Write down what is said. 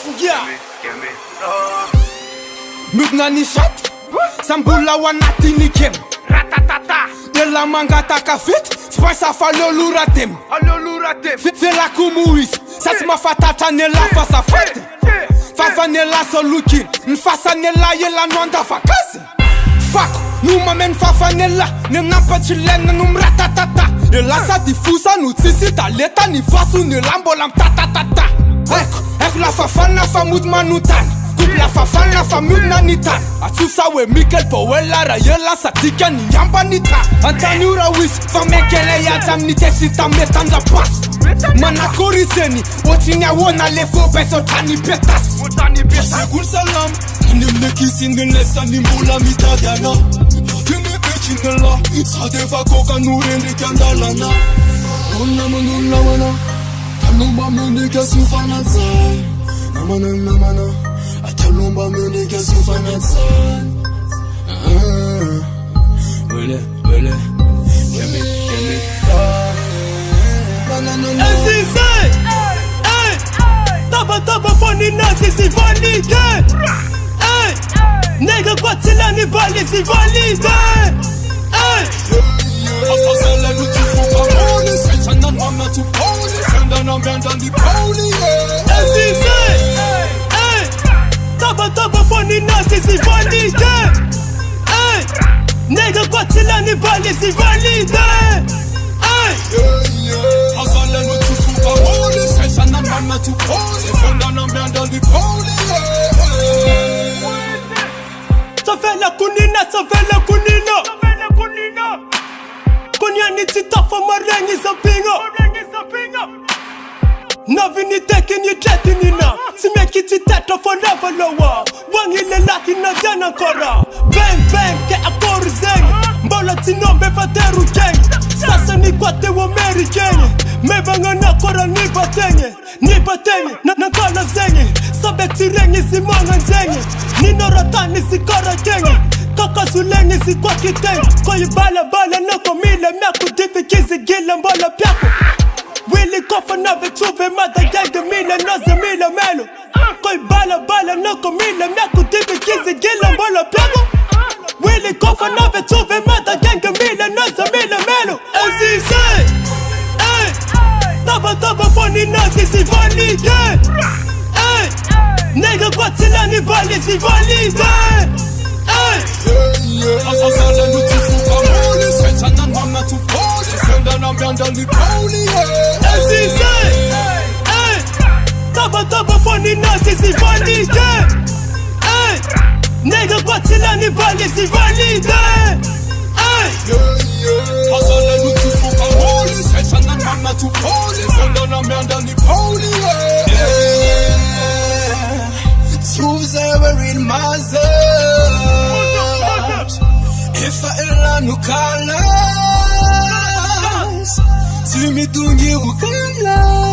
Fugia Mugna ni chat Sambula wanati ni kem Ratatata Dela mangata kafit Spasa falo luratem Fais la kumuis Sas mafatata nela fasa fete Fafa nela soluki Nfasa nela yela nwanda fakase Fako Numa men fafa nela Nenampa chilena numratatata Nela sa difusa nutisi taleta Ni fasu nelambolam tatatata Eko la fafana famud manutan la fafana famud nanitan Atusa we Mikel Powella Rayela satika ni yamba nita Antanyura wis famekele ya tamnite sita metanja pas Manakori seni Otinya wona lefo beso tani petas Segul salam Nimne kisin nilesa nimbula mitagana Kene pechinela Sadeva koka nureni kandalana Nunamana Kalumba mendika sufana zai Namana Atalumba mendika sufana zai Wele Kemi Azizai Taba foni nazi si valide Nega kwatila ni bali si valide Asasele lutu fuka mole Setanan mama tu pole Senda na mbenda ni pole Azizai Taba foni nazi si valide Nega kwatila ni bali si valide Asasele lutu fuka mole Setanan mama tu pole Senda na mbenda ni pole Savela kunina Konyani titafa marengi zapinga Navini teki ni jeti nina Simeki titeta forever lower Wangile laki na jana kora Bang ke akori zengi Mbola tinombe vateru gengi Sasa ni kwate wa meri gengi Mebanga na kora ni batenye Nakala zengi Sabe tirengi simanga njengi Ninoratani sikara gengi Kaka zulengi si kwa kitengi Koyi bala nako mile Miaku difikizi gile mbola pyako Willy kofa na vetuve mada genge mile Naze mile melo Koyi bala nako mile Miaku difikizi gile mbola pyako Willy kofa na vetuve mada genge mile Naze mile melo Azizai Taba foni nazi si valide Nega kwatila ni bali si valide Asasele lutu fuka mole Setanan mama tu pole Senda na mbenda ni pole Azizai Taba foni nazi si valide Nega kwatila ni bali si valide Asasele lutu fuka mole Setanan mama tu pole Senda na mbenda ni pole Truths ever in my zone If I ela no calas Tu me tungi o calas